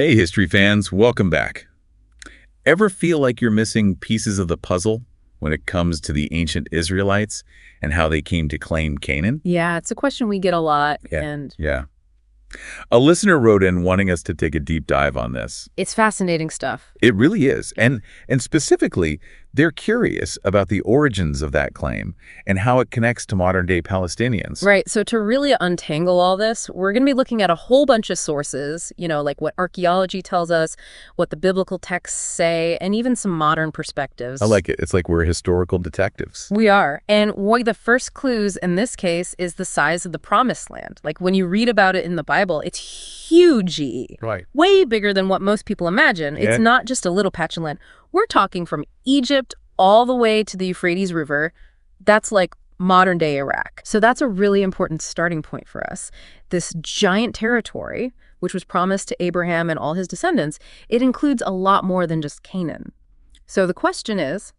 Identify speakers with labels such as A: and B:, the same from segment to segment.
A: Hey, history fans, welcome back. Ever feel like you're missing pieces of the puzzle when it comes to the ancient Israelites and how they came to claim Canaan?
B: Yeah, it's a question we get a lot, and
A: Yeah. A listener wrote in wanting us to take a deep dive on this.
B: it's fascinating stuff.
A: It really is. And specifically, they're curious about the origins of that claim and how it connects to modern-day Palestinians.
B: Right, so to really untangle all this, we're going to be looking at a whole bunch of sources, like what archaeology tells us, what the biblical texts say, and even some modern perspectives.
A: I like it. It's like we're historical detectives.
B: We are. And one of the first clues in this case is the size of the Promised Land. Like when you read about it in the Bible, it's huge.
A: Right.
B: Way bigger than what most people imagine.
A: Yeah.
B: It's not just a little patch of land. We're talking from Egypt all the way to the Euphrates River. That's like modern day Iraq. So that's a really important starting point for us. This giant territory, which was promised to Abraham and all his descendants, it includes a lot more than just Canaan. So the question is,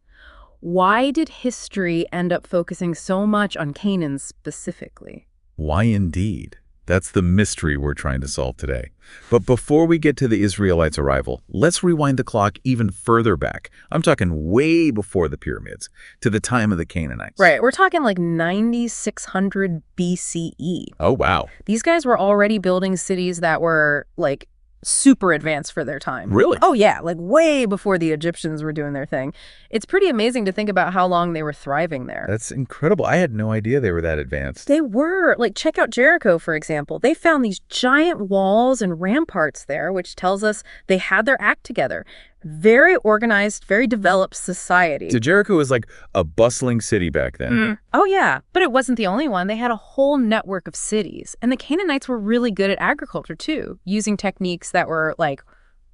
B: why did history end up focusing so much on Canaan specifically?
A: Why indeed? That's the mystery we're trying to solve today. But before we get to the Israelites' arrival, let's rewind the clock even further back. I'm talking way before the pyramids, to the time of the Canaanites.
B: Right, we're talking like 9600 BCE.
A: Oh, wow.
B: These guys were already building cities that were like super advanced for their time.
A: Really?
B: Oh yeah, like way before the Egyptians were doing their thing. It's pretty amazing to think about how long they were thriving there.
A: That's incredible. I had no idea they were that advanced.
B: They were. Like, check out Jericho, for example. They found these giant walls and ramparts there, which tells us they had their act together. Very organized, very developed society.
A: So Jericho was like a bustling city back then.
B: Oh, yeah. But it wasn't the only one. They had a whole network of cities. And the Canaanites were really good at agriculture, too, using techniques that were, like,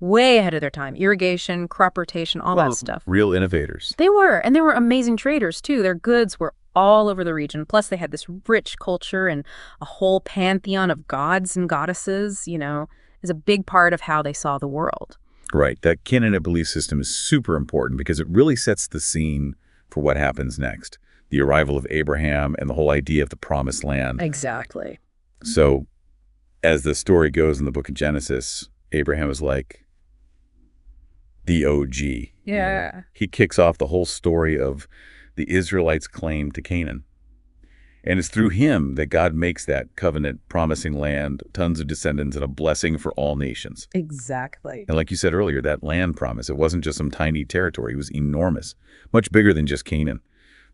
B: way ahead of their time. Irrigation, crop rotation, all that stuff.
A: Real innovators.
B: They were. And they were amazing traders, too. Their goods were all over the region. Plus, they had this rich culture and a whole pantheon of gods and goddesses, is a big part of how they saw the world.
A: Right. That Canaanite belief system is super important because it really sets the scene for what happens next. The arrival of Abraham and the whole idea of the promised land.
B: Exactly.
A: So as the story goes in the book of Genesis, Abraham is like the OG.
B: Yeah.
A: He kicks off the whole story of the Israelites' claim to Canaan. And it's through him that God makes that covenant promising land, tons of descendants, and a blessing for all nations.
B: Exactly.
A: And like you said earlier, that land promise, it wasn't just some tiny territory. It was enormous, much bigger than just Canaan.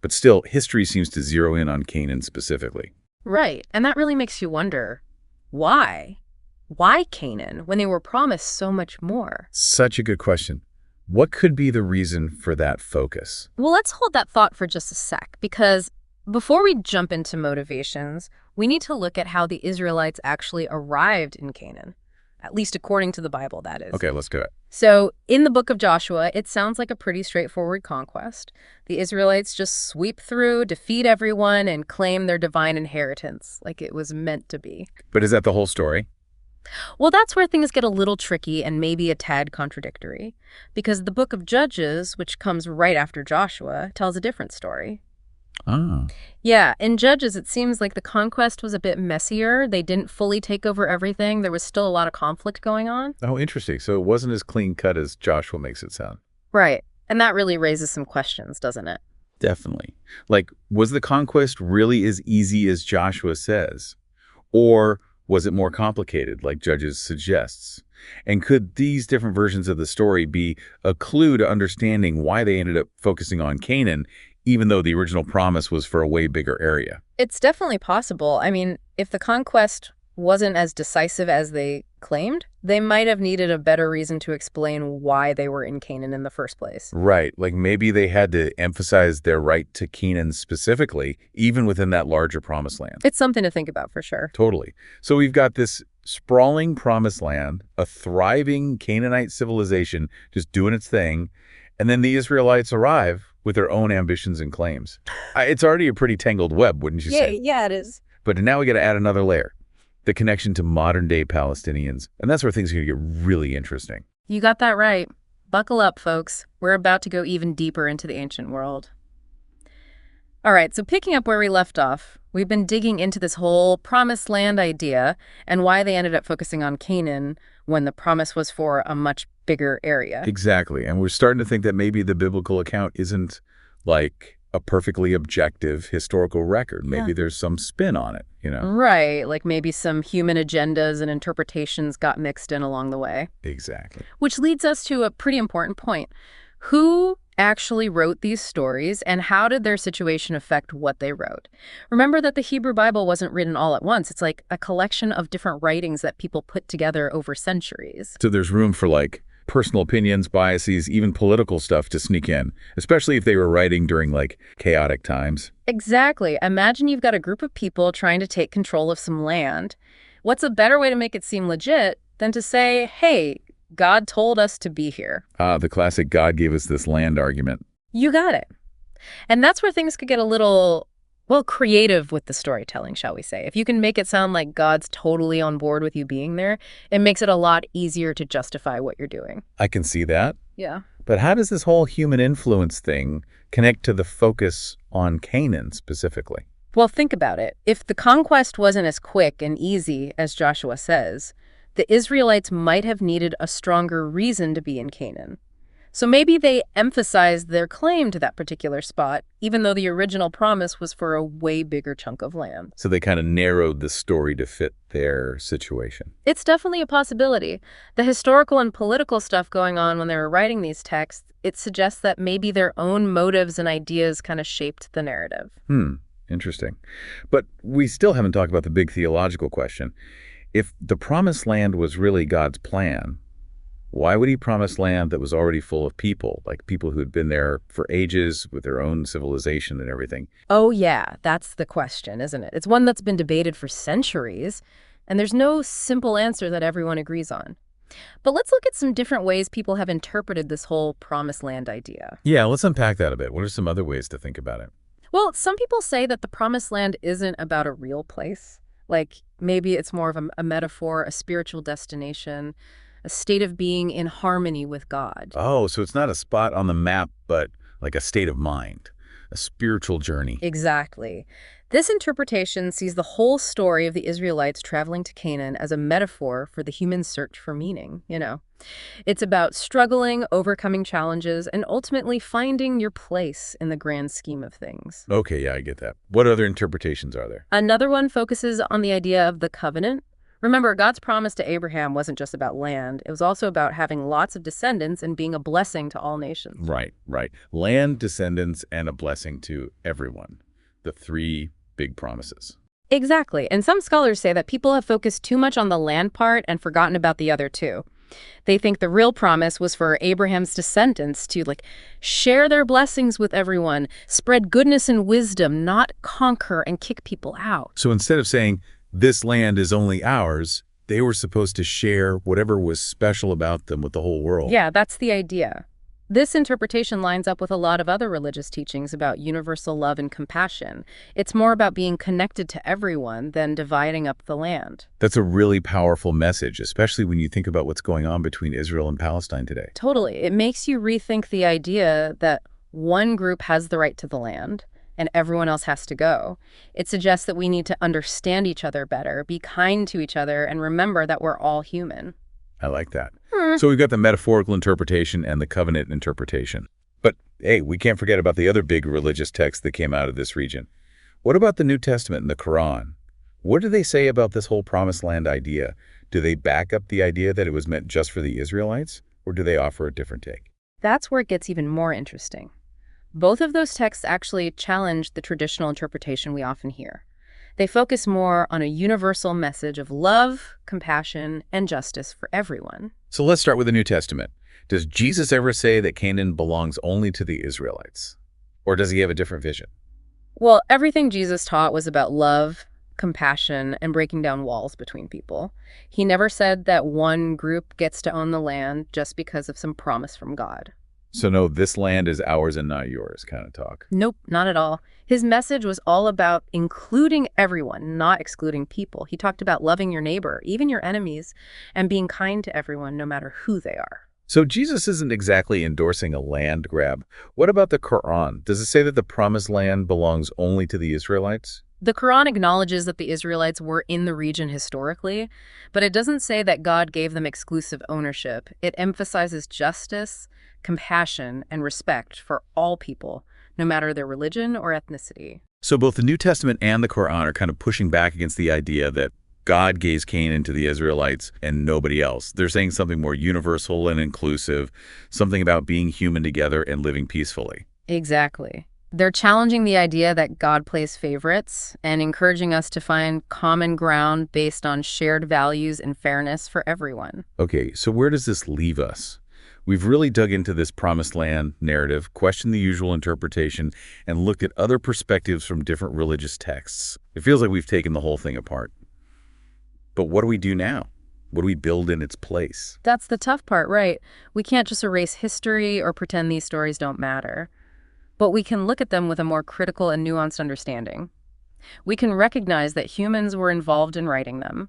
A: But still, history seems to zero in on Canaan specifically.
B: Right. And that really makes you wonder, why? Why Canaan when they were promised so much more?
A: Such a good question. What could be the reason for that focus?
B: Well, let's hold that thought for just a sec, because before we jump into motivations, we need to look at how the Israelites actually arrived in Canaan, at least according to the Bible, that is.
A: Okay, let's do it.
B: So in the book of Joshua, it sounds like a pretty straightforward conquest. The Israelites just sweep through, defeat everyone, and claim their divine inheritance, like it was meant to be.
A: But is that the whole story?
B: Well, that's where things get a little tricky and maybe a tad contradictory, because the book of Judges, which comes right after Joshua, tells a different story.
A: Ah.
B: Yeah, in Judges, it seems like the conquest was a bit messier. They didn't fully take over everything. There was still a lot of conflict going on.
A: Oh, interesting. So it wasn't as clean cut as Joshua makes it sound.
B: Right. And that really raises some questions, doesn't it?
A: Definitely. Like, was the conquest really as easy as Joshua says? Or was it more complicated, like Judges suggests? And could these different versions of the story be a clue to understanding why they ended up focusing on Canaan, even though the original promise was for a way bigger area?
B: It's definitely possible. I mean, if the conquest wasn't as decisive as they claimed, they might have needed a better reason to explain why they were in Canaan in the first place.
A: Right. Like maybe they had to emphasize their right to Canaan specifically, even within that larger promised land.
B: It's something to think about for sure.
A: Totally. So we've got this sprawling promised land, a thriving Canaanite civilization just doing its thing, and then the Israelites arrive with their own ambitions and claims. It's already a pretty tangled web, wouldn't you say?
B: Yeah, it is.
A: But now we got to add another layer, the connection to modern-day Palestinians. And that's where things are going to get really interesting.
B: You got that right. Buckle up, folks. We're about to go even deeper into the ancient world. All right, so picking up where we left off, We've been digging into this whole promised land idea and why they ended up focusing on Canaan when the promise was for a much bigger area.
A: Exactly. And we're starting to think that maybe the biblical account isn't like a perfectly objective historical record. Maybe there's some spin on it, you know?
B: Right, like maybe some human agendas and interpretations got mixed in along the way.
A: Exactly.
B: Which leads us to a pretty important point. Who actually wrote these stories, and how did their situation affect what they wrote? Remember that the Hebrew Bible wasn't written all at once. It's like a collection of different writings that people put together over centuries.
A: So there's room for like personal opinions, biases, even political stuff to sneak in, especially if they were writing during like chaotic times.
B: Exactly. Imagine you've got a group of people trying to take control of some land. What's a better way to make it seem legit than to say, hey, God told us to be here?
A: The classic God gave us this land argument.
B: You got it. And that's where things could get a little, well, creative with the storytelling, shall we say. If you can make it sound like God's totally on board with you being there, it makes it a lot easier to justify what you're doing.
A: I can see that.
B: Yeah.
A: But how does this whole human influence thing connect to the focus on Canaan specifically?
B: Well, think about it. If the conquest wasn't as quick and easy as Joshua says, the Israelites might have needed a stronger reason to be in Canaan. So maybe they emphasized their claim to that particular spot, even though the original promise was for a way bigger chunk of land.
A: So they kind of narrowed the story to fit their situation.
B: It's definitely a possibility. The historical and political stuff going on when they were writing these texts, it suggests that maybe their own motives and ideas kind of shaped the narrative.
A: Interesting. But we still haven't talked about the big theological question. If the promised land was really God's plan, why would he promise land that was already full of people, like people who had been there for ages with their own civilization and everything?
B: Oh yeah, that's the question, isn't it? It's one that's been debated for centuries, and there's no simple answer that everyone agrees on. But let's look at some different ways people have interpreted this whole promised land idea.
A: Yeah, let's unpack that a bit. What are some other ways to think about it?
B: Well, some people say that the promised land isn't about a real place. Like maybe it's more of a metaphor, a spiritual destination, a state of being in harmony with God.
A: Oh, so it's not a spot on the map, but like a state of mind, a spiritual journey.
B: Exactly. This interpretation sees the whole story of the Israelites traveling to Canaan as a metaphor for the human search for meaning, you know. It's about struggling, overcoming challenges, and ultimately finding your place in the grand scheme of things.
A: Okay, yeah, I get that. What other interpretations are there?
B: Another one focuses on the idea of the covenant. Remember, God's promise to Abraham wasn't just about land. It was also about having lots of descendants and being a blessing to all nations.
A: Right. Land, descendants, and a blessing to everyone. The three big promises.
B: Exactly. And some scholars say that people have focused too much on the land part and forgotten about the other two. They think the real promise was for Abraham's descendants to share their blessings with everyone, spread goodness and wisdom, not conquer and kick people out.
A: So instead of saying, this land is only ours, they were supposed to share whatever was special about them with the whole world.
B: Yeah, that's the idea. This interpretation lines up with a lot of other religious teachings about universal love and compassion. It's more about being connected to everyone than dividing up the land.
A: That's a really powerful message, especially when you think about what's going on between Israel and Palestine today.
B: Totally. It makes you rethink the idea that one group has the right to the land and everyone else has to go. It suggests that we need to understand each other better, be kind to each other, and remember that we're all human.
A: I like that. So we've got the metaphorical interpretation and the covenant interpretation. But hey, we can't forget about the other big religious texts that came out of this region. What about the New Testament and the Quran? What do they say about this whole promised land idea? Do they back up the idea that it was meant just for the Israelites, or do they offer a different take?
B: That's where it gets even more interesting. Both of those texts actually challenge the traditional interpretation we often hear. They focus more on a universal message of love, compassion, and justice for everyone.
A: So let's start with the New Testament. Does Jesus ever say that Canaan belongs only to the Israelites? Or does he have a different vision?
B: Well, everything Jesus taught was about love, compassion, and breaking down walls between people. He never said that one group gets to own the land just because of some promise from God.
A: So no, this land is ours and not yours kind of talk.
B: Nope, not at all. His message was all about including everyone, not excluding people. He talked about loving your neighbor, even your enemies, and being kind to everyone, no matter who they are.
A: So Jesus isn't exactly endorsing a land grab. What about the Quran? Does it say that the promised land belongs only to the Israelites?
B: The Quran acknowledges that the Israelites were in the region historically, but it doesn't say that God gave them exclusive ownership. It emphasizes justice, compassion, and respect for all people, no matter their religion or ethnicity.
A: So both the New Testament and the Quran are kind of pushing back against the idea that God gave Canaan to the Israelites and nobody else. They're saying something more universal and inclusive, something about being human together and living peacefully.
B: Exactly. They're challenging the idea that God plays favorites and encouraging us to find common ground based on shared values and fairness for everyone.
A: Okay, so where does this leave us? We've really dug into this promised land narrative, questioned the usual interpretation, and looked at other perspectives from different religious texts. It feels like we've taken the whole thing apart. But what do we do now? What do we build in its place?
B: That's the tough part, right? We can't just erase history or pretend these stories don't matter. But we can look at them with a more critical and nuanced understanding. We can recognize that humans were involved in writing them,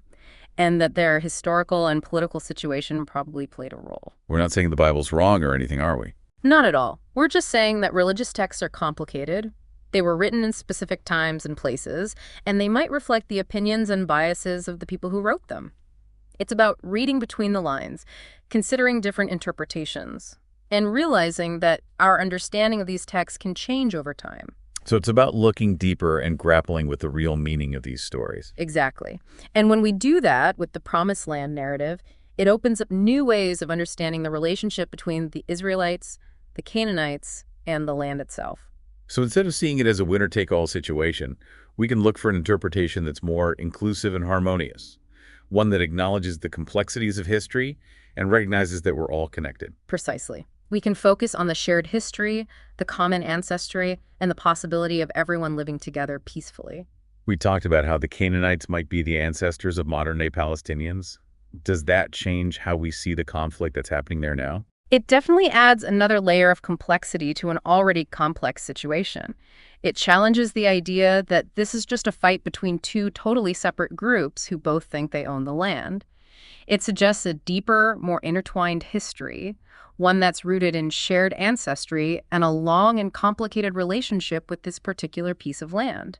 B: and that their historical and political situation probably played a role.
A: We're not saying the Bible's wrong or anything, are we?
B: Not at all. We're just saying that religious texts are complicated. They were written in specific times and places, and they might reflect the opinions and biases of the people who wrote them. It's about reading between the lines, considering different interpretations, and realizing that our understanding of these texts can change over time.
A: So it's about looking deeper and grappling with the real meaning of these stories.
B: Exactly. And when we do that with the Promised Land narrative, it opens up new ways of understanding the relationship between the Israelites, the Canaanites, and the land itself.
A: So instead of seeing it as a winner-take-all situation, we can look for an interpretation that's more inclusive and harmonious, one that acknowledges the complexities of history and recognizes that we're all connected.
B: Precisely. We can focus on the shared history, the common ancestry, and the possibility of everyone living together peacefully.
A: We talked about how the Canaanites might be the ancestors of modern-day Palestinians. Does that change how we see the conflict that's happening there now?
B: It definitely adds another layer of complexity to an already complex situation. It challenges the idea that this is just a fight between two totally separate groups who both think they own the land. It suggests a deeper, more intertwined history, one that's rooted in shared ancestry and a long and complicated relationship with this particular piece of land.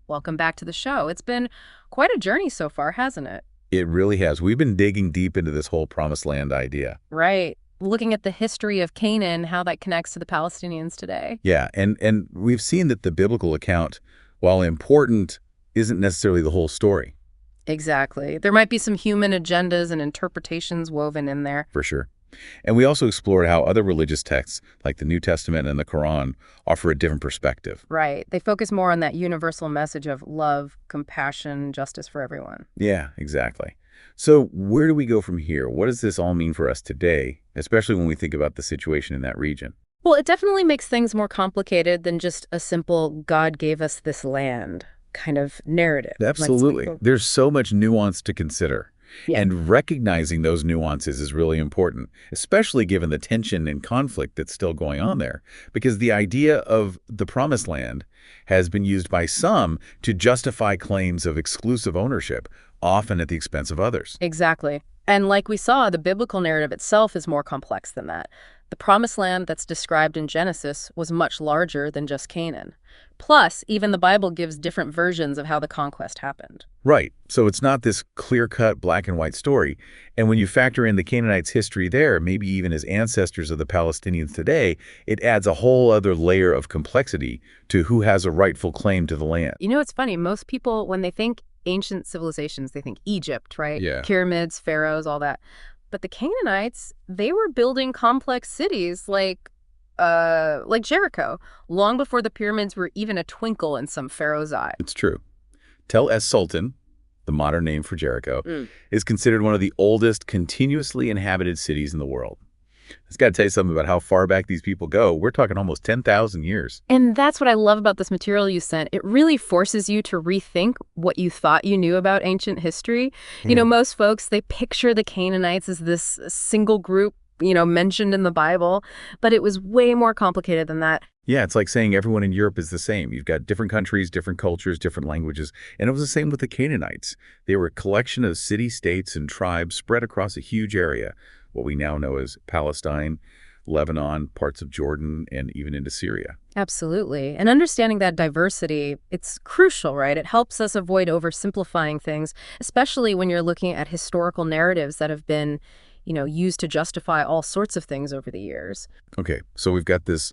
B: Welcome back to the show. It's been quite a journey so far, hasn't it?
A: It really has. We've been digging deep into this whole promised land idea.
B: Right. Looking at the history of Canaan, how that connects to the Palestinians today.
A: Yeah, and we've seen that the biblical account, while important, isn't necessarily the whole story.
B: Exactly. There might be some human agendas and interpretations woven in there.
A: For sure. And we also explored how other religious texts, like the New Testament and the Quran, offer a different perspective.
B: Right. They focus more on that universal message of love, compassion, justice for everyone.
A: Yeah, exactly. So where do we go from here? What does this all mean for us today, especially when we think about the situation in that region?
B: Well, it definitely makes things more complicated than just a simple God gave us this land kind of narrative.
A: Absolutely. There's so much nuance to consider.
B: Yeah.
A: And recognizing those nuances is really important, especially given the tension and conflict that's still going on there. Because the idea of the promised land has been used by some to justify claims of exclusive ownership, often at the expense of others.
B: Exactly. And like we saw, the biblical narrative itself is more complex than that. The promised land that's described in Genesis was much larger than just Canaan. Plus, even the Bible gives different versions of how the conquest happened.
A: Right. So it's not this clear-cut black and white story. And when you factor in the Canaanites' history there, maybe even as ancestors of the Palestinians today, it adds a whole other layer of complexity to who has a rightful claim to the land.
B: You know, it's funny. Most people, when they think ancient civilizations, they think Egypt, right?
A: Yeah.
B: Pyramids, pharaohs, all that. But the Canaanites, they were building complex cities like Jericho, long before the pyramids were even a twinkle in some pharaoh's eye.
A: It's true. Tel es Sultan, the modern name for Jericho, is considered one of the oldest continuously inhabited cities in the world. It's got to tell you something about how far back these people go. We're talking almost 10,000 years.
B: And that's what I love about this material you sent. It really forces you to rethink what you thought you knew about ancient history. You know, most folks, they picture the Canaanites as this single group, mentioned in the Bible, but it was way more complicated than that.
A: Yeah, it's like saying everyone in Europe is the same. You've got different countries, different cultures, different languages. And it was the same with the Canaanites. They were a collection of city-states and tribes spread across a huge area, what we now know as Palestine, Lebanon, parts of Jordan, and even into Syria.
B: Absolutely. And understanding that diversity, it's crucial, right? It helps us avoid oversimplifying things, especially when you're looking at historical narratives that have been, used to justify all sorts of things over the years.
A: Okay, so we've got this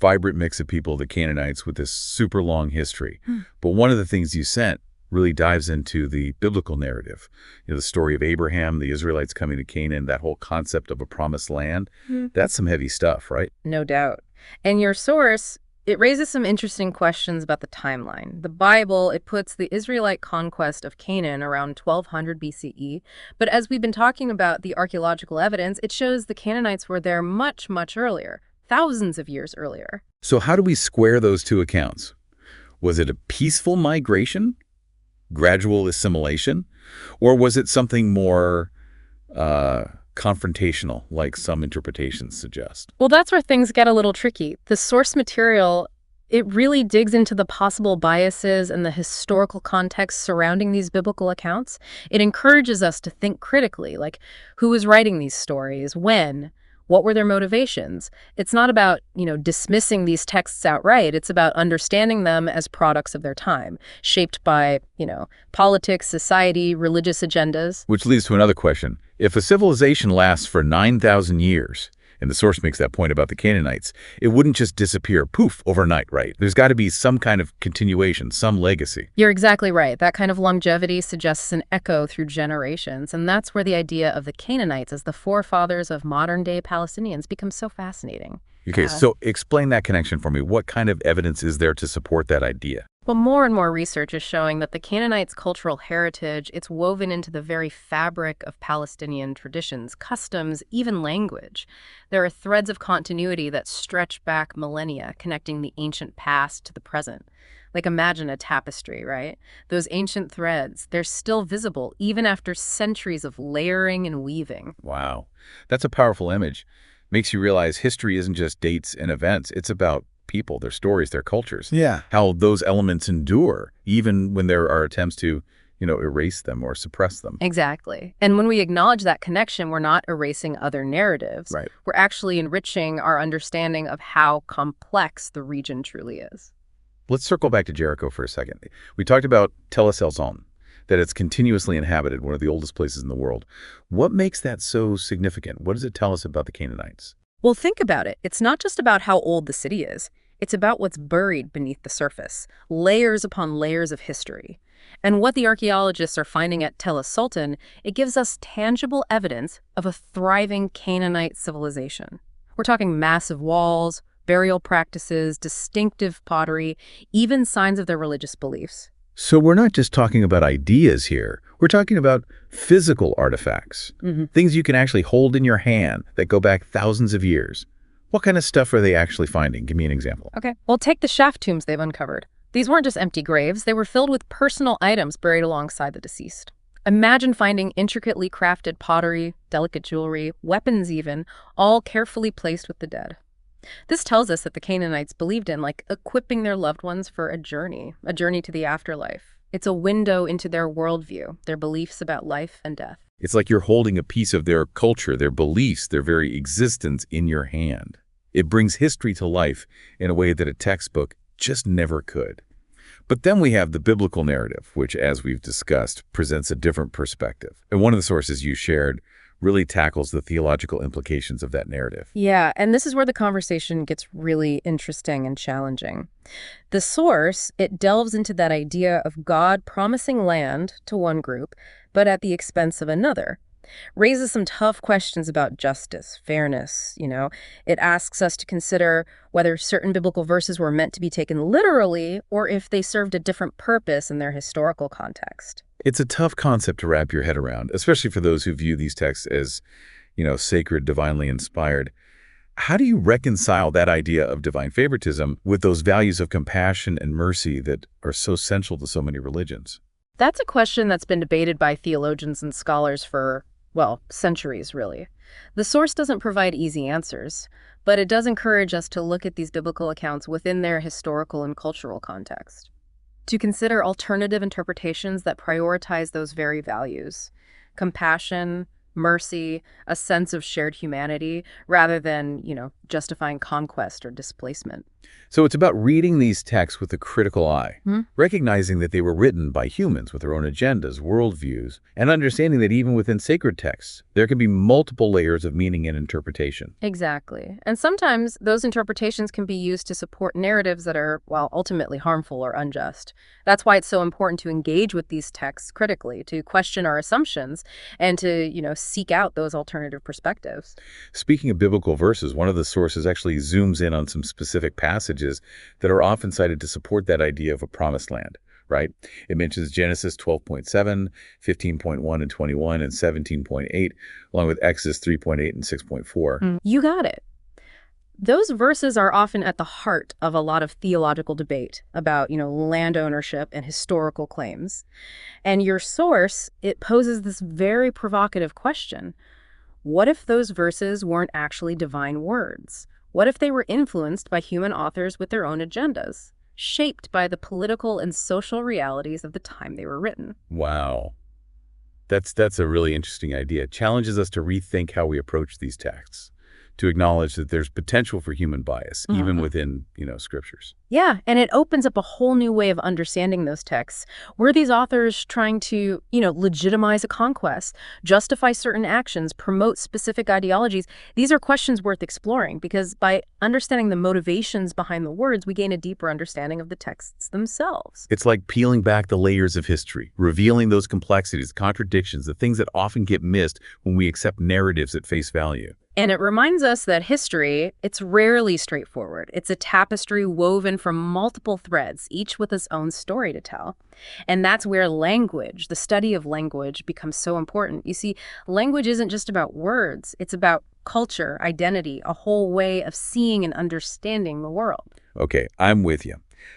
A: vibrant mix of people, the Canaanites, with this super long history. But one of the things you sent really dives into the biblical narrative. The story of Abraham, the Israelites coming to Canaan, that whole concept of a promised land. That's some heavy stuff, right?
B: No doubt. And your source, it raises some interesting questions about the timeline. The Bible, it puts the Israelite conquest of Canaan around 1200 BCE. But as we've been talking about the archaeological evidence, it shows the Canaanites were there much, much earlier, thousands of years earlier.
A: So how do we square those two accounts? Was it a peaceful migration? Gradual assimilation? Or was it something more confrontational, like some interpretations suggest?
B: Well, that's where things get a little tricky. The source material, it really digs into the possible biases and the historical context surrounding these biblical accounts. It encourages us to think critically, like who was writing these stories, when, what were their motivations? It's not about, dismissing these texts outright. It's about understanding them as products of their time, shaped by, politics, society, religious agendas.
A: Which leads to another question. If a civilization lasts for 9,000 years, and the source makes that point about the Canaanites, it wouldn't just disappear, poof, overnight, right? There's got to be some kind of continuation, some legacy.
B: You're exactly right. That kind of longevity suggests an echo through generations, and that's where the idea of the Canaanites as the forefathers of modern-day Palestinians becomes so fascinating.
A: Okay, so explain that connection for me. What kind of evidence is there to support that idea?
B: Well, more and more research is showing that the Canaanites' cultural heritage, it's woven into the very fabric of Palestinian traditions, customs, even language. There are threads of continuity that stretch back millennia, connecting the ancient past to the present. Like imagine a tapestry, right? Those ancient threads, they're still visible even after centuries of layering and weaving.
A: Wow, that's a powerful image. Makes you realize history isn't just dates and events. It's about people, their stories, their cultures.
C: Yeah.
A: How those elements endure, even when there are attempts to, erase them or suppress them.
B: Exactly. And when we acknowledge that connection, we're not erasing other narratives.
A: Right.
B: We're actually enriching our understanding of how complex the region truly is.
A: Let's circle back to Jericho for a second. We talked about Tel el-Zon, that it's continuously inhabited, one of the oldest places in the world. What makes that so significant? What does it tell us about the Canaanites?
B: Well, think about it. It's not just about how old the city is. It's about what's buried beneath the surface, layers upon layers of history. And what the archaeologists are finding at Tel el-Sultan, it gives us tangible evidence of a thriving Canaanite civilization. We're talking massive walls, burial practices, distinctive pottery, even signs of their religious beliefs.
A: So we're not just talking about ideas here. We're talking about physical artifacts, things you can actually hold in your hand that go back thousands of years. What kind of stuff are they actually finding? Give me an example.
B: Okay, well, take the shaft tombs they've uncovered. These weren't just empty graves. They were filled with personal items buried alongside the deceased. Imagine finding intricately crafted pottery, delicate jewelry, weapons even, all carefully placed with the dead. This tells us that the Canaanites believed in, equipping their loved ones for a journey to the afterlife. It's a window into their worldview, their beliefs about life and death.
A: It's like you're holding a piece of their culture, their beliefs, their very existence in your hand. It brings history to life in a way that a textbook just never could. But then we have the biblical narrative, which, as we've discussed, presents a different perspective. And one of the sources you shared really tackles the theological implications of that narrative.
B: Yeah, and this is where the conversation gets really interesting and challenging. The source, it delves into that idea of God promising land to one group, but at the expense of another. Raises some tough questions about justice, fairness, It asks us to consider whether certain biblical verses were meant to be taken literally or if they served a different purpose in their historical context.
A: It's a tough concept to wrap your head around, especially for those who view these texts as, sacred, divinely inspired. How do you reconcile that idea of divine favoritism with those values of compassion and mercy that are so central to so many religions?
B: That's a question that's been debated by theologians and scholars for, centuries, really. The source doesn't provide easy answers, but it does encourage us to look at these biblical accounts within their historical and cultural context, to consider alternative interpretations that prioritize those very values: compassion, mercy, a sense of shared humanity, rather than, justifying conquest or displacement.
A: So it's about reading these texts with a critical eye, recognizing that they were written by humans with their own agendas, worldviews, and understanding that even within sacred texts, there can be multiple layers of meaning and interpretation.
B: Exactly. And sometimes those interpretations can be used to support narratives that are, well, ultimately harmful or unjust. That's why it's so important to engage with these texts critically, to question our assumptions, and to, seek out those alternative perspectives.
A: Speaking of biblical verses, one of the sources actually zooms in on some specific passages that are often cited to support that idea of a promised land, right? It mentions Genesis 12.7, 15.1 and 21, and 17.8, along with Exodus 3.8 and 6.4.
B: You got it. Those verses are often at the heart of a lot of theological debate about, land ownership and historical claims. And your source, it poses this very provocative question. What if those verses weren't actually divine words? What if they were influenced by human authors with their own agendas, shaped by the political and social realities of the time they were written?
A: Wow. That's a really interesting idea. It challenges us to rethink how we approach these texts, to acknowledge that there's potential for human bias, even within, scriptures.
B: Yeah, and it opens up a whole new way of understanding those texts. Were these authors trying to, legitimize a conquest, justify certain actions, promote specific ideologies? These are questions worth exploring because by understanding the motivations behind the words, we gain a deeper understanding of the texts themselves.
A: It's like peeling back the layers of history, revealing those complexities, contradictions, the things that often get missed when we accept narratives at face value.
B: And it reminds us that history, it's rarely straightforward. It's a tapestry woven from multiple threads, each with its own story to tell. And that's where language, the study of language, becomes so important. You see, language isn't just about words. It's about culture, identity, a whole way of seeing and understanding the world.
A: Okay, I'm with you.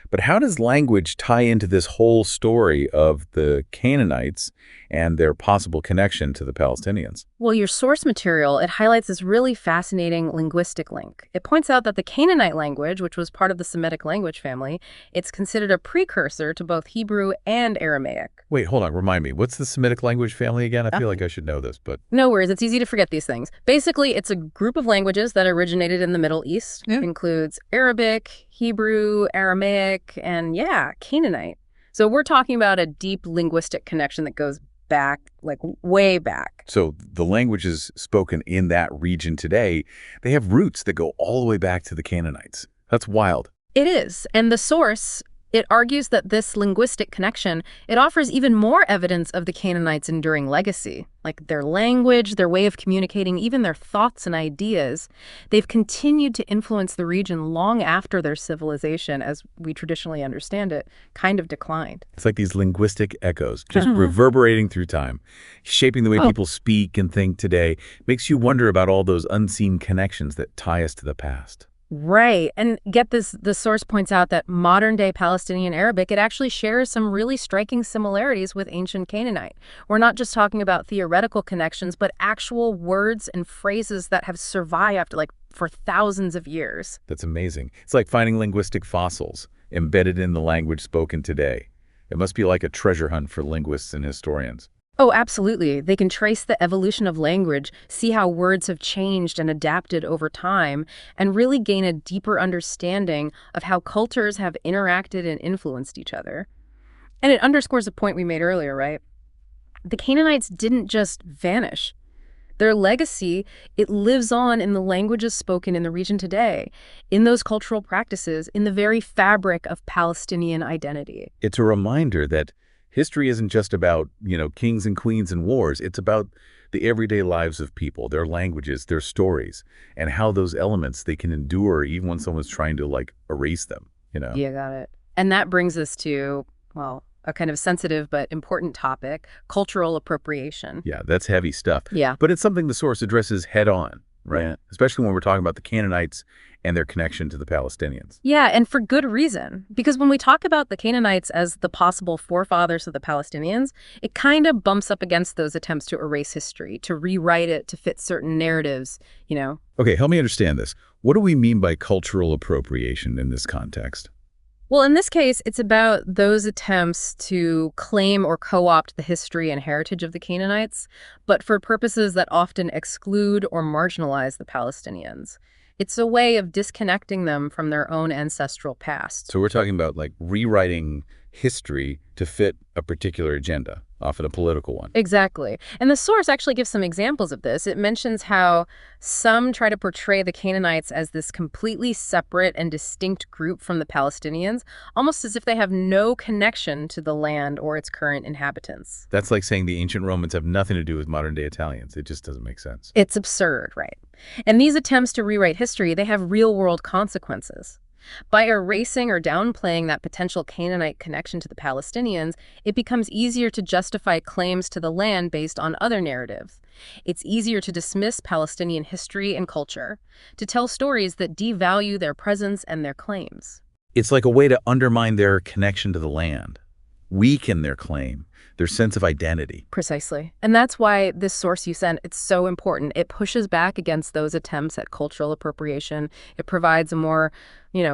A: But how does language tie into this whole story of the Canaanites and their possible connection to the Palestinians?
B: Well, your source material, it highlights this really fascinating linguistic link. It points out that the Canaanite language, which was part of the Semitic language family, it's considered a precursor to both Hebrew and Aramaic.
A: Wait, hold on. Remind me. What's the Semitic language family again? I feel like I should know this, but...
B: No worries. It's easy to forget these things. Basically, it's a group of languages that originated in the Middle East. It includes Arabic, Hebrew, Aramaic, and Canaanite. So we're talking about a deep linguistic connection that goes back, like way back.
A: So the languages spoken in that region today, they have roots that go all the way back to the Canaanites. That's wild.
B: It is. And the source, it argues that this linguistic connection, it offers even more evidence of the Canaanites' enduring legacy, like their language, their way of communicating, even their thoughts and ideas. They've continued to influence the region long after their civilization, as we traditionally understand it, kind of declined.
A: It's like these linguistic echoes, just reverberating through time, shaping the way people speak and think today. Makes you wonder about all those unseen connections that tie us to the past.
B: Right. And get this, the source points out that modern-day Palestinian Arabic, it actually shares some really striking similarities with ancient Canaanite. We're not just talking about theoretical connections, but actual words and phrases that have survived, for thousands of years.
A: That's amazing. It's like finding linguistic fossils embedded in the language spoken today. It must be like a treasure hunt for linguists and historians.
B: Oh, absolutely. They can trace the evolution of language, see how words have changed and adapted over time, and really gain a deeper understanding of how cultures have interacted and influenced each other. And it underscores a point we made earlier, right? The Canaanites didn't just vanish. Their legacy, it lives on in the languages spoken in the region today, in those cultural practices, in the very fabric of Palestinian identity.
A: It's a reminder that history isn't just about, kings and queens and wars. It's about the everyday lives of people, their languages, their stories, and how those elements, they can endure even when someone's trying to, erase them,
B: Yeah, got it. And that brings us to, a kind of sensitive but important topic, cultural appropriation.
A: Yeah, that's heavy stuff.
B: Yeah.
A: But it's something the source addresses head on, right?
B: Yeah.
A: Especially when we're talking about the Canaanites and their connection to the Palestinians.
B: Yeah, and for good reason. Because when we talk about the Canaanites as the possible forefathers of the Palestinians, it kind of bumps up against those attempts to erase history, to rewrite it, to fit certain narratives,
A: Okay, help me understand this. What do we mean by cultural appropriation in this context?
B: Well, in this case, it's about those attempts to claim or co-opt the history and heritage of the Canaanites, but for purposes that often exclude or marginalize the Palestinians. It's a way of disconnecting them from their own ancestral past.
A: So we're talking about like rewriting history to fit a particular agenda, often a political one.
B: Exactly. And the source actually gives some examples of this. It mentions how some try to portray the Canaanites as this completely separate and distinct group from the Palestinians, almost as if they have no connection to the land or its current inhabitants.
A: That's like saying the ancient Romans have nothing to do with modern-day Italians. It just doesn't make sense.
B: It's absurd, right? And these attempts to rewrite history, they have real-world consequences. By erasing or downplaying that potential Canaanite connection to the Palestinians, it becomes easier to justify claims to the land based on other narratives. It's easier to dismiss Palestinian history and culture, to tell stories that devalue their presence and their claims.
A: It's like a way to undermine their connection to the land, weaken their claim, their sense of identity.
B: Precisely. And that's why this source you sent, it's so important. It pushes back against those attempts at cultural appropriation. It provides a more,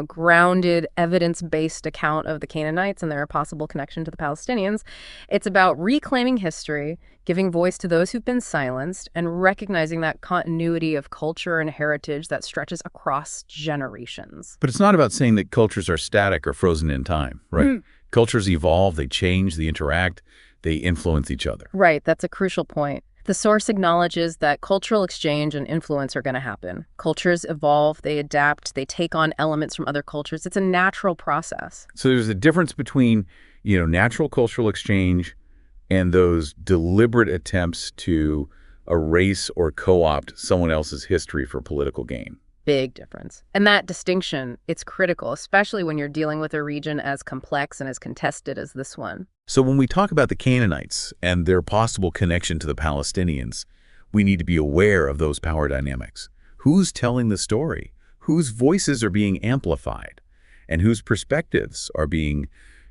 B: grounded, evidence-based account of the Canaanites and their possible connection to the Palestinians. It's about reclaiming history, giving voice to those who've been silenced, and recognizing that continuity of culture and heritage that stretches across generations.
A: But it's not about saying that cultures are static or frozen in time, right? Cultures evolve, they change, they interact, they influence each other.
B: Right, that's a crucial point. The source acknowledges that cultural exchange and influence are going to happen. Cultures evolve, they adapt, they take on elements from other cultures. It's a natural process.
A: So there's a difference between, natural cultural exchange and those deliberate attempts to erase or co-opt someone else's history for political gain.
B: Big difference. And that distinction, it's critical, especially when you're dealing with a region as complex and as contested as this one.
A: So when we talk about the Canaanites and their possible connection to the Palestinians, we need to be aware of those power dynamics. Who's telling the story? Whose voices are being amplified? And whose perspectives are being,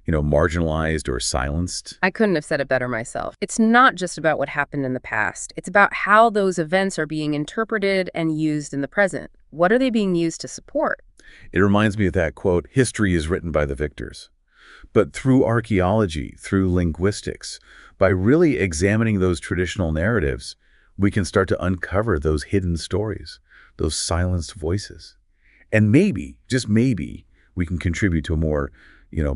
A: marginalized or silenced?
B: I couldn't have said it better myself. It's not just about what happened in the past. It's about how those events are being interpreted and used in the present. What are they being used to support?
A: It reminds me of that quote, history is written by the victors. But through archaeology, through linguistics, by really examining those traditional narratives, we can start to uncover those hidden stories, those silenced voices. And maybe, just maybe, we can contribute to a more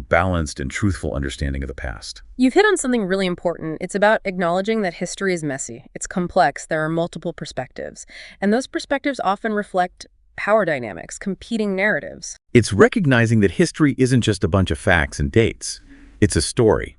A: balanced and truthful understanding of the past.
B: You've hit on something really important. It's about acknowledging that history is messy. It's complex. There are multiple perspectives. And those perspectives often reflect power dynamics, competing narratives.
A: It's recognizing that history isn't just a bunch of facts and dates. It's a story.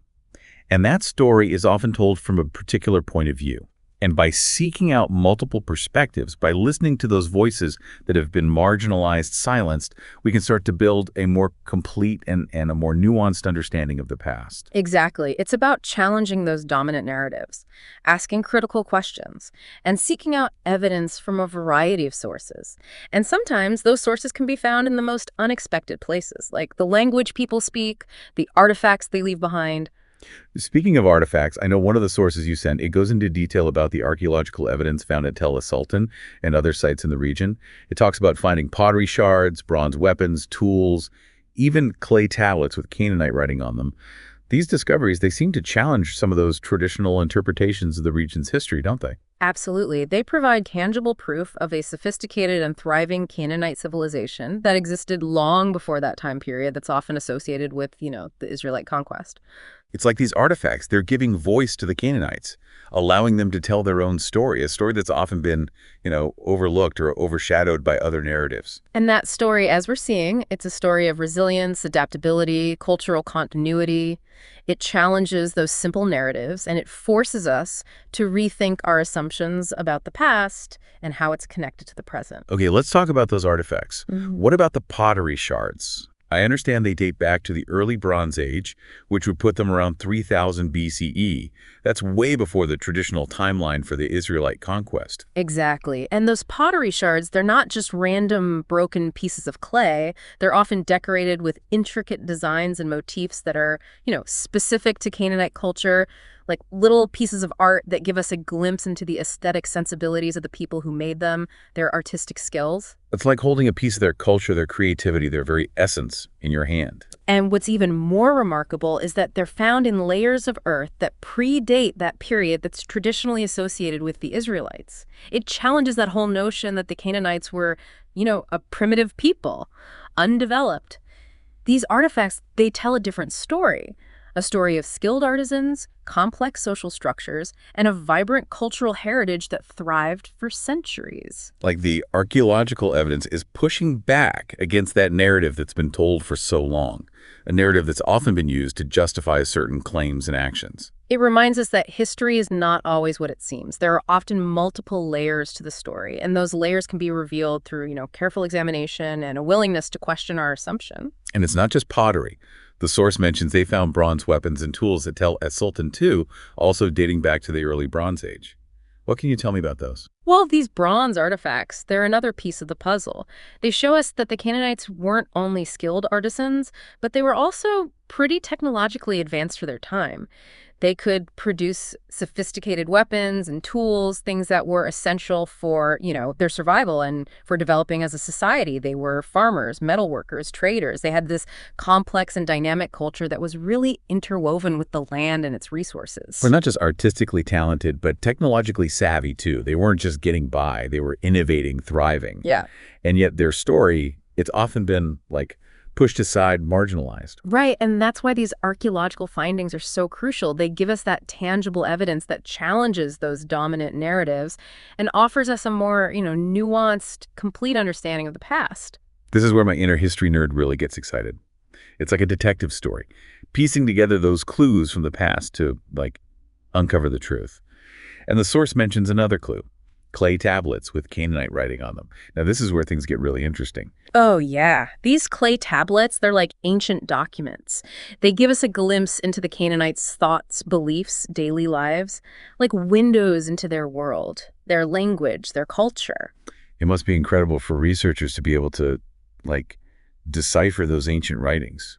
A: And that story is often told from a particular point of view. And by seeking out multiple perspectives, by listening to those voices that have been marginalized, silenced, we can start to build a more complete and a more nuanced understanding of the past.
B: Exactly. It's about challenging those dominant narratives, asking critical questions, and seeking out evidence from a variety of sources. And sometimes those sources can be found in the most unexpected places, like the language people speak, the artifacts they leave behind.
A: Speaking of artifacts, I know one of the sources you sent, it goes into detail about the archaeological evidence found at Tel Sultan and other sites in the region. It talks about finding pottery shards, bronze weapons, tools, even clay tablets with Canaanite writing on them. These discoveries, they seem to challenge some of those traditional interpretations of the region's history, don't they?
B: Absolutely. They provide tangible proof of a sophisticated and thriving Canaanite civilization that existed long before that time period that's often associated with, the Israelite conquest.
A: It's like these artifacts, they're giving voice to the Canaanites, allowing them to tell their own story, a story that's often been, overlooked or overshadowed by other narratives.
B: And that story, as we're seeing, it's a story of resilience, adaptability, cultural continuity. It challenges those simple narratives, and it forces us to rethink our assumptions about the past and how it's connected to the present.
A: Okay, let's talk about those artifacts. What about the pottery shards? I understand they date back to the early Bronze Age, which would put them around 3000 BCE. That's way before the traditional timeline for the Israelite conquest.
B: Exactly. And those pottery shards, they're not just random broken pieces of clay. They're often decorated with intricate designs and motifs that are, specific to Canaanite culture, like little pieces of art that give us a glimpse into the aesthetic sensibilities of the people who made them, their artistic skills.
A: It's like holding a piece of their culture, their creativity, their very essence in your hand.
B: And what's even more remarkable is that they're found in layers of earth that predate that period that's traditionally associated with the Israelites. It challenges that whole notion that the Canaanites were, a primitive people, undeveloped. These artifacts, they tell a different story. A story of skilled artisans, complex social structures, and a vibrant cultural heritage that thrived for centuries.
A: Like the archaeological evidence is pushing back against that narrative that's been told for so long, a narrative that's often been used to justify certain claims and actions.
B: It reminds us that history is not always what it seems. There are often multiple layers to the story, and those layers can be revealed through, careful examination and a willingness to question our assumption.
A: And it's not just pottery. The source mentions they found bronze weapons and tools that tell as Sultan II, also dating back to the early Bronze Age. What can you tell me about those?
B: Well, these bronze artifacts, they're another piece of the puzzle. They show us that the Canaanites weren't only skilled artisans, but they were also pretty technologically advanced for their time. They could produce sophisticated weapons and tools, things that were essential for, their survival and for developing as a society. They were farmers, metal workers, traders. They had this complex and dynamic culture that was really interwoven with the land and its resources.
A: We're not just artistically talented, but technologically savvy, too. They weren't just getting by. They were innovating, thriving.
B: Yeah.
A: And yet their story, it's often been, pushed aside, marginalized.
B: Right, and that's why these archaeological findings are so crucial. They give us that tangible evidence that challenges those dominant narratives and offers us a more, nuanced, complete understanding of the past.
A: This is where my inner history nerd really gets excited. It's like a detective story, piecing together those clues from the past to, uncover the truth. And the source mentions another clue. Clay tablets with Canaanite writing on them. Now, this is where things get really interesting.
B: Oh, yeah. These clay tablets, they're like ancient documents. They give us a glimpse into the Canaanites' thoughts, beliefs, daily lives, like windows into their world, their language, their culture.
A: It must be incredible for researchers to be able to, decipher those ancient writings.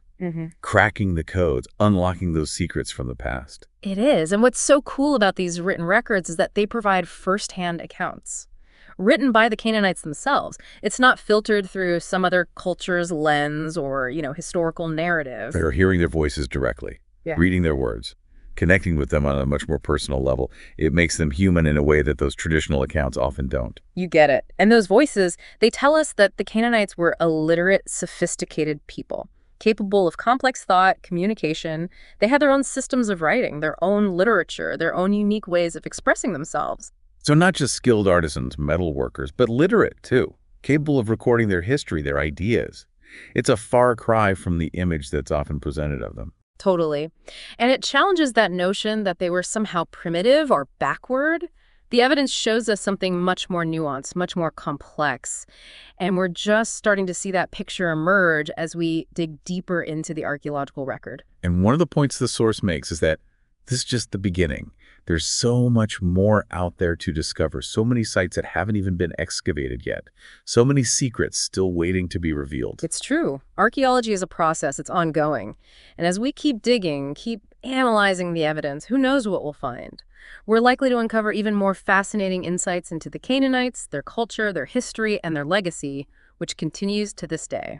A: Cracking the codes, unlocking those secrets from the past.
B: It is. And what's so cool about these written records is that they provide firsthand accounts, written by the Canaanites themselves. It's not filtered through some other culture's lens or, historical narrative.
A: Or hearing their voices directly, reading their words, connecting with them on a much more personal level. It makes them human in a way that those traditional accounts often don't.
B: You get it. And those voices, they tell us that the Canaanites were a literate, sophisticated people, capable of complex thought, communication. They had their own systems of writing, their own literature, their own unique ways of expressing themselves.
A: So not just skilled artisans, metal workers, but literate too, capable of recording their history, their ideas. It's a far cry from the image that's often presented of them.
B: Totally. And it challenges that notion that they were somehow primitive or backward. The evidence shows us something much more nuanced, much more complex. And we're just starting to see that picture emerge as we dig deeper into the archaeological record.
A: And one of the points the source makes is that this is just the beginning. There's so much more out there to discover, so many sites that haven't even been excavated yet, so many secrets still waiting to be revealed.
B: It's true. Archaeology is a process. It's ongoing. And as we keep digging, keep analyzing the evidence, who knows what we'll find? We're likely to uncover even more fascinating insights into the Canaanites, their culture, their history, and their legacy, which continues to this day.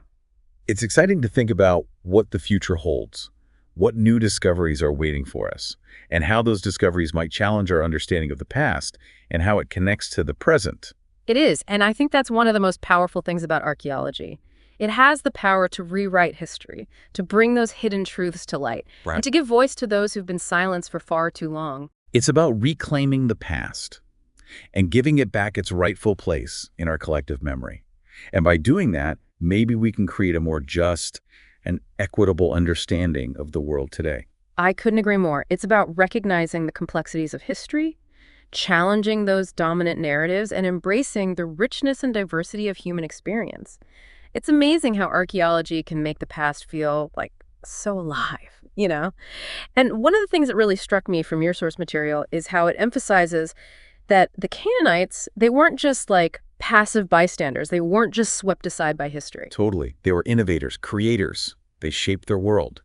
A: It's exciting to think about what the future holds, what new discoveries are waiting for us, and how those discoveries might challenge our understanding of the past and how it connects to the present.
B: It is, and I think that's one of the most powerful things about archaeology. It has the power to rewrite history, to bring those hidden truths to light, and to give voice to those who've been silenced for far too long.
A: It's about reclaiming the past and giving it back its rightful place in our collective memory. And by doing that, maybe we can create a more just and equitable understanding of the world today.
B: I couldn't agree more. It's about recognizing the complexities of history, challenging those dominant narratives, and embracing the richness and diversity of human experience. It's amazing how archaeology can make the past feel so alive, And one of the things that really struck me from your source material is how it emphasizes that the Canaanites, they weren't just passive bystanders. They weren't just swept aside by history.
A: Totally. They were innovators, creators. They shaped their world.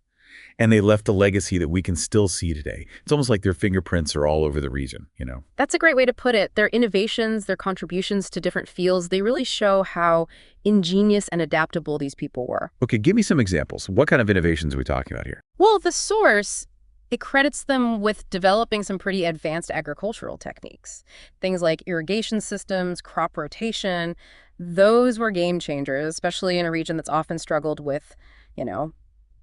A: And they left a legacy that we can still see today. It's almost like their fingerprints are all over the region, you know?
B: That's a great way to put it. Their innovations, their contributions to different fields, they really show how ingenious and adaptable these people were.
A: Okay, give me some examples. What kind of innovations are we talking about here?
B: Well, the source, it credits them with developing some pretty advanced agricultural techniques. Things like irrigation systems, crop rotation, those were game changers, especially in a region that's often struggled with,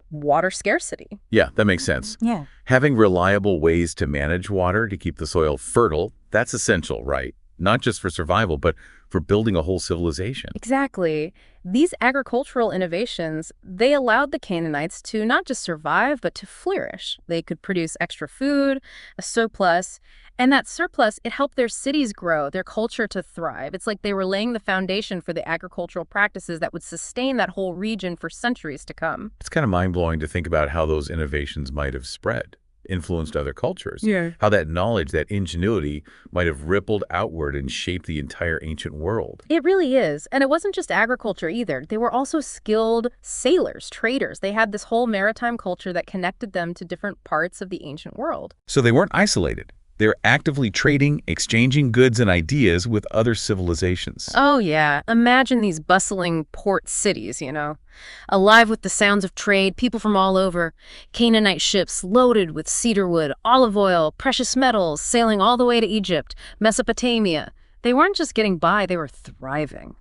B: water scarcity.
A: Yeah, that makes sense.
B: Yeah.
A: Having reliable ways to manage water to keep the soil fertile, that's essential, right? Not just for survival, but for building a whole civilization.
B: Exactly. These agricultural innovations, they allowed the Canaanites to not just survive, but to flourish. They could produce extra food, a surplus, and that surplus, it helped their cities grow, their culture to thrive. It's like they were laying the foundation for the agricultural practices that would sustain that whole region for centuries to come.
A: It's kind of mind-blowing to think about how those innovations might have spread, influenced other cultures.
B: Yeah.
A: How that knowledge, that ingenuity might have rippled outward and shaped the entire ancient world.
B: It really is. And it wasn't just agriculture either. They were also skilled sailors, traders. They had this whole maritime culture that connected them to different parts of the ancient world.
A: So they weren't isolated. They were actively trading, exchanging goods and ideas with other civilizations.
B: Oh, yeah. Imagine these bustling port cities, alive with the sounds of trade, people from all over, Canaanite ships loaded with cedarwood, olive oil, precious metals, sailing all the way to Egypt, Mesopotamia. They weren't just getting by, they were thriving,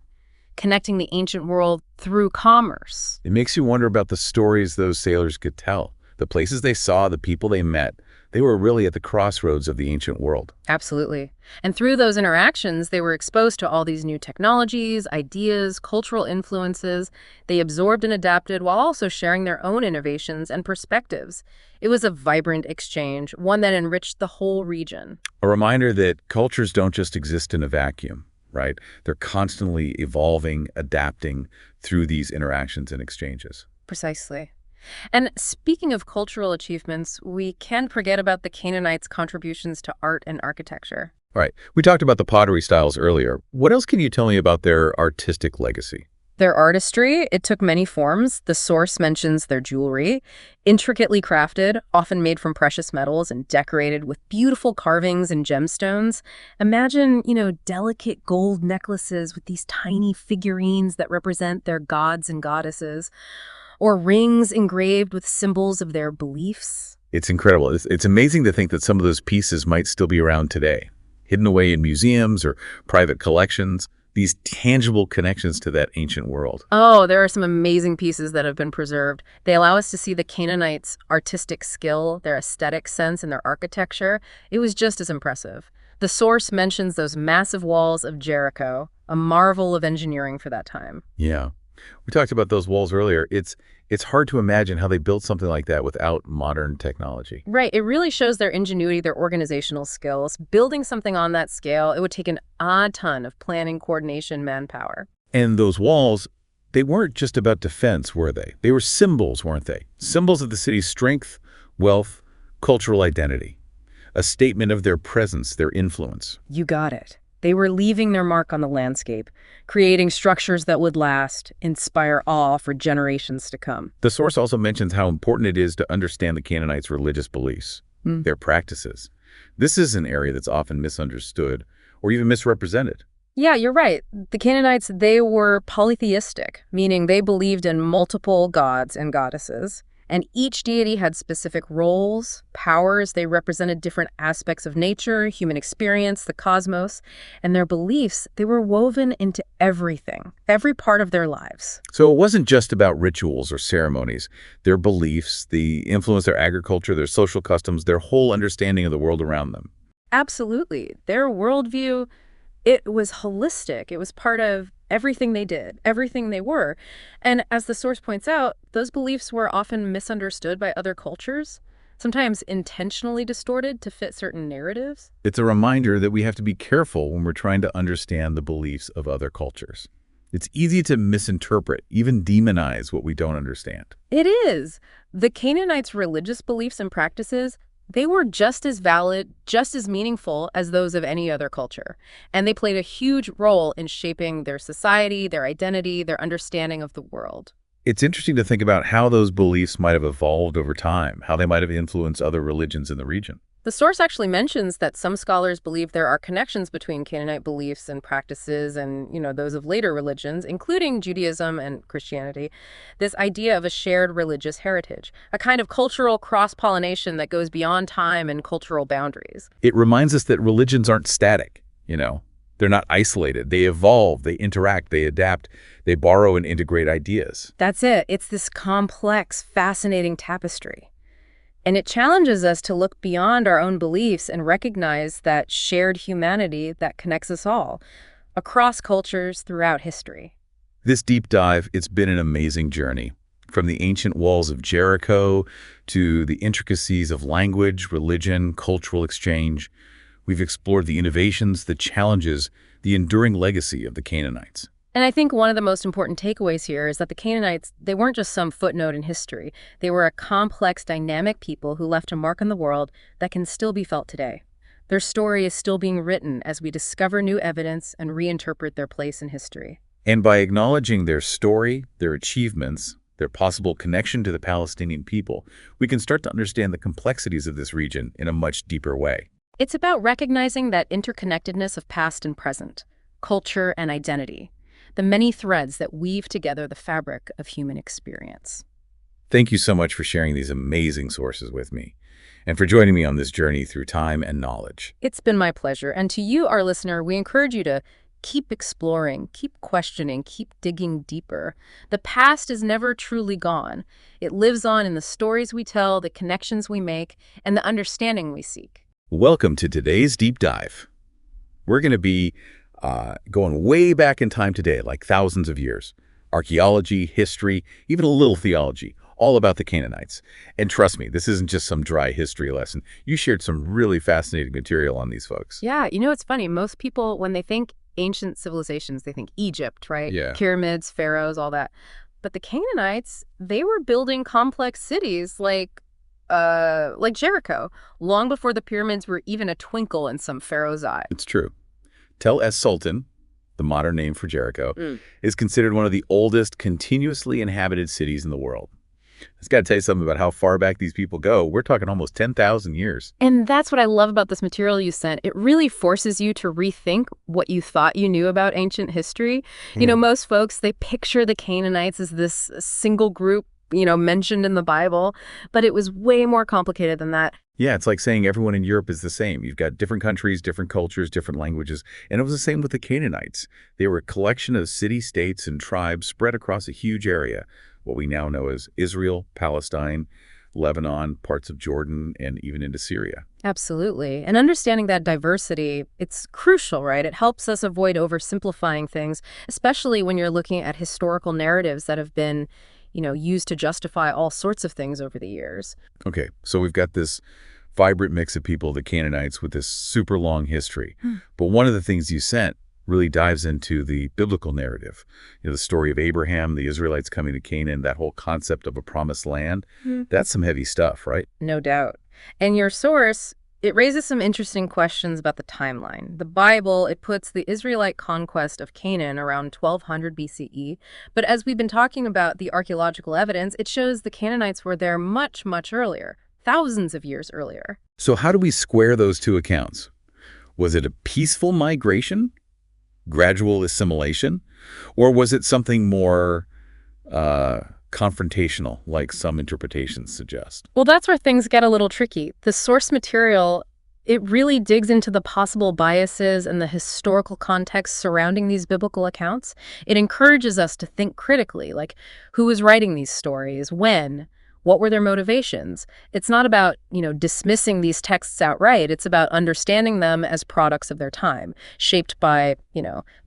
B: connecting the ancient world through commerce.
A: It makes you wonder about the stories those sailors could tell, the places they saw, the people they met. They were really at the crossroads of the ancient world.
B: Absolutely. And through those interactions, they were exposed to all these new technologies, ideas, cultural influences. They absorbed and adapted while also sharing their own innovations and perspectives. It was a vibrant exchange, one that enriched the whole region.
A: A reminder that cultures don't just exist in a vacuum, right? They're constantly evolving, adapting through these interactions and exchanges.
B: Precisely. And speaking of cultural achievements, we can't forget about the Canaanites' contributions to art and architecture.
A: All right. We talked about the pottery styles earlier. What else can you tell me about their artistic legacy?
B: Their artistry, it took many forms. The source mentions their jewelry, intricately crafted, often made from precious metals and decorated with beautiful carvings and gemstones. Imagine, delicate gold necklaces with these tiny figurines that represent their gods and goddesses, or rings engraved with symbols of their beliefs.
A: It's incredible. It's amazing to think that some of those pieces might still be around today, hidden away in museums or private collections, these tangible connections to that ancient world.
B: Oh, there are some amazing pieces that have been preserved. They allow us to see the Canaanites' artistic skill, their aesthetic sense, and their architecture. It was just as impressive. The source mentions those massive walls of Jericho, a marvel of engineering for that time.
A: Yeah. We talked about those walls earlier. It's hard to imagine how they built something like that without modern technology.
B: Right. It really shows their ingenuity, their organizational skills. Building something on that scale, it would take an odd ton of planning, coordination, manpower.
A: And those walls, they weren't just about defense, were they? They were symbols, weren't they? Symbols of the city's strength, wealth, cultural identity. A statement of their presence, their influence.
B: You got it. They were leaving their mark on the landscape, creating structures that would last, inspire awe for generations to come.
A: The source also mentions how important it is to understand the Canaanites' religious beliefs, their practices. This is an area that's often misunderstood or even misrepresented.
B: Yeah, you're right. The Canaanites, they were polytheistic, meaning they believed in multiple gods and goddesses. And each deity had specific roles, powers. They represented different aspects of nature, human experience, the cosmos. And their beliefs, they were woven into everything, every part of their lives.
A: So it wasn't just about rituals or ceremonies. Their beliefs, the influence their agriculture, their social customs, their whole understanding of the world around them.
B: Absolutely. Their worldview, it was holistic. It was part of everything they did, everything they were. And as the source points out, those beliefs were often misunderstood by other cultures, sometimes intentionally distorted to fit certain narratives.
A: It's a reminder that we have to be careful when we're trying to understand the beliefs of other cultures. It's easy to misinterpret, even demonize what we don't understand.
B: It is. The Canaanites' religious beliefs and practices, they were just as valid, just as meaningful as those of any other culture. And they played a huge role in shaping their society, their identity, their understanding of the world.
A: It's interesting to think about how those beliefs might have evolved over time, how they might have influenced other religions in the region.
B: The source actually mentions that some scholars believe there are connections between Canaanite beliefs and practices and, those of later religions, including Judaism and Christianity. This idea of a shared religious heritage, a kind of cultural cross-pollination that goes beyond time and cultural boundaries.
A: It reminds us that religions aren't static, They're not isolated. They evolve, they interact, they adapt, they borrow and integrate ideas.
B: That's it. It's this complex, fascinating tapestry. And it challenges us to look beyond our own beliefs and recognize that shared humanity that connects us all, across cultures throughout history.
A: This deep dive, it's been an amazing journey. From the ancient walls of Jericho to the intricacies of language, religion, cultural exchange, we've explored the innovations, the challenges, the enduring legacy of the Canaanites.
B: And I think one of the most important takeaways here is that the Canaanites, they weren't just some footnote in history. They were a complex, dynamic people who left a mark on the world that can still be felt today. Their story is still being written as we discover new evidence and reinterpret their place in history.
A: And by acknowledging their story, their achievements, their possible connection to the Palestinian people, we can start to understand the complexities of this region in a much deeper way.
B: It's about recognizing that interconnectedness of past and present, culture and identity, the many threads that weave together the fabric of human experience.
A: Thank you so much for sharing these amazing sources with me and for joining me on this journey through time and knowledge.
B: It's been my pleasure. And to you, our listener, we encourage you to keep exploring, keep questioning, keep digging deeper. The past is never truly gone. It lives on in the stories we tell, the connections we make, and the understanding we seek.
A: Welcome to today's deep dive. We're going to be going way back in time today, like thousands of years. Archaeology, history, even a little theology, all about the Canaanites. And trust me, this isn't just some dry history lesson. You shared some really fascinating material on these folks.
B: Yeah, it's funny. Most people, when they think ancient civilizations, they think Egypt, right?
A: Yeah.
B: Pyramids, pharaohs, all that. But the Canaanites, they were building complex cities like Jericho, long before the pyramids were even a twinkle in some pharaoh's eye.
A: It's true. Tel es Sultan, the modern name for Jericho, is considered one of the oldest continuously inhabited cities in the world. I've got to tell you something about how far back these people go. We're talking almost 10,000 years.
B: And that's what I love about this material you sent. It really forces you to rethink what you thought you knew about ancient history. Most folks, they picture the Canaanites as this single group, mentioned in the Bible, but it was way more complicated than that.
A: Yeah, it's like saying everyone in Europe is the same. You've got different countries, different cultures, different languages. And it was the same with the Canaanites. They were a collection of city-states and tribes spread across a huge area, what we now know as Israel, Palestine, Lebanon, parts of Jordan, and even into Syria.
B: Absolutely. And understanding that diversity, it's crucial, right? It helps us avoid oversimplifying things, especially when you're looking at historical narratives that have been used to justify all sorts of things over the years.
A: Okay, so we've got this vibrant mix of people, the Canaanites, with this super long history. But one of the things you sent really dives into the biblical narrative. The story of Abraham, the Israelites coming to Canaan, that whole concept of a promised land. That's some heavy stuff, right?
B: No doubt. And your source, it raises some interesting questions about the timeline. The Bible, it puts the Israelite conquest of Canaan around 1200 BCE. But as we've been talking about the archaeological evidence, it shows the Canaanites were there much, much earlier, thousands of years earlier.
A: So how do we square those two accounts? Was it a peaceful migration, gradual assimilation, or was it something more confrontational, like some interpretations suggest?
B: Well, that's where things get a little tricky. The source material, it really digs into the possible biases and the historical context surrounding these biblical accounts. It encourages us to think critically, like who was writing these stories, when, what were their motivations? It's not about, dismissing these texts outright. It's about understanding them as products of their time, shaped by,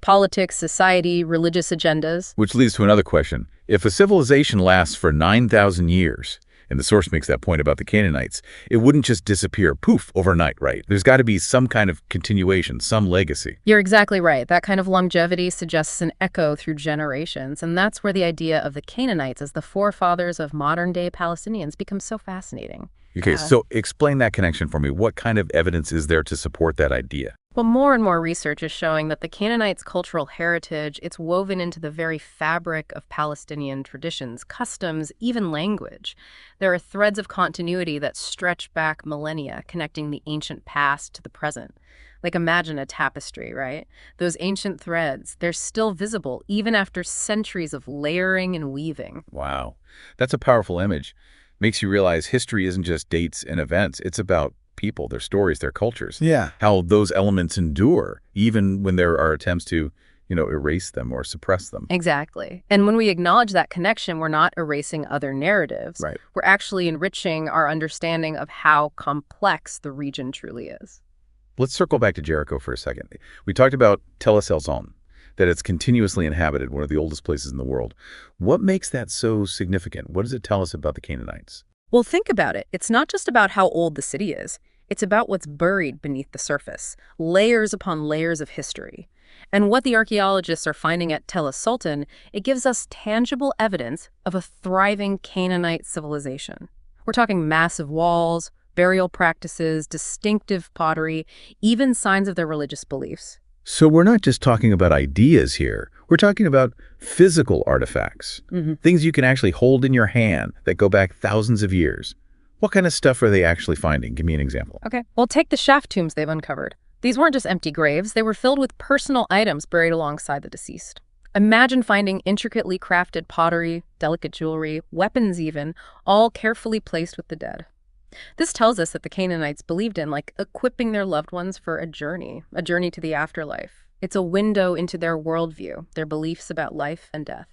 B: politics, society, religious agendas.
A: Which leads to another question. If a civilization lasts for 9,000 years, and the source makes that point about the Canaanites, it wouldn't just disappear, poof, overnight, right? There's got to be some kind of continuation, some legacy.
B: You're exactly right. That kind of longevity suggests an echo through generations, and that's where the idea of the Canaanites as the forefathers of modern-day Palestinians becomes so fascinating.
A: Okay, so explain that connection for me. What kind of evidence is there to support that idea?
B: Well, more and more research is showing that the Canaanites' cultural heritage, it's woven into the very fabric of Palestinian traditions, customs, even language. There are threads of continuity that stretch back millennia, connecting the ancient past to the present. Like imagine a tapestry, right? Those ancient threads, they're still visible even after centuries of layering and weaving.
A: Wow. That's a powerful image. Makes you realize history isn't just dates and events. It's about people, their stories, their cultures.
C: Yeah.
A: How those elements endure, even when there are attempts to, erase them or suppress them.
B: Exactly. And when we acknowledge that connection, we're not erasing other narratives.
A: Right.
B: We're actually enriching our understanding of how complex the region truly is.
A: Let's circle back to Jericho for a second. We talked about Tel el-Zon, that it's continuously inhabited, one of the oldest places in the world. What makes that so significant? What does it tell us about the Canaanites?
B: Well, think about it. It's not just about how old the city is. It's about what's buried beneath the surface, layers upon layers of history. And what the archaeologists are finding at Tel el-Sultan, it gives us tangible evidence of a thriving Canaanite civilization. We're talking massive walls, burial practices, distinctive pottery, even signs of their religious beliefs.
A: So we're not just talking about ideas here. We're talking about physical artifacts, things you can actually hold in your hand that go back thousands of years. What kind of stuff are they actually finding? Give me an example.
B: Okay, well, take the shaft tombs they've uncovered. These weren't just empty graves. They were filled with personal items buried alongside the deceased. Imagine finding intricately crafted pottery, delicate jewelry, weapons even, all carefully placed with the dead. This tells us that the Canaanites believed in, equipping their loved ones for a journey to the afterlife. It's a window into their worldview, their beliefs about life and death.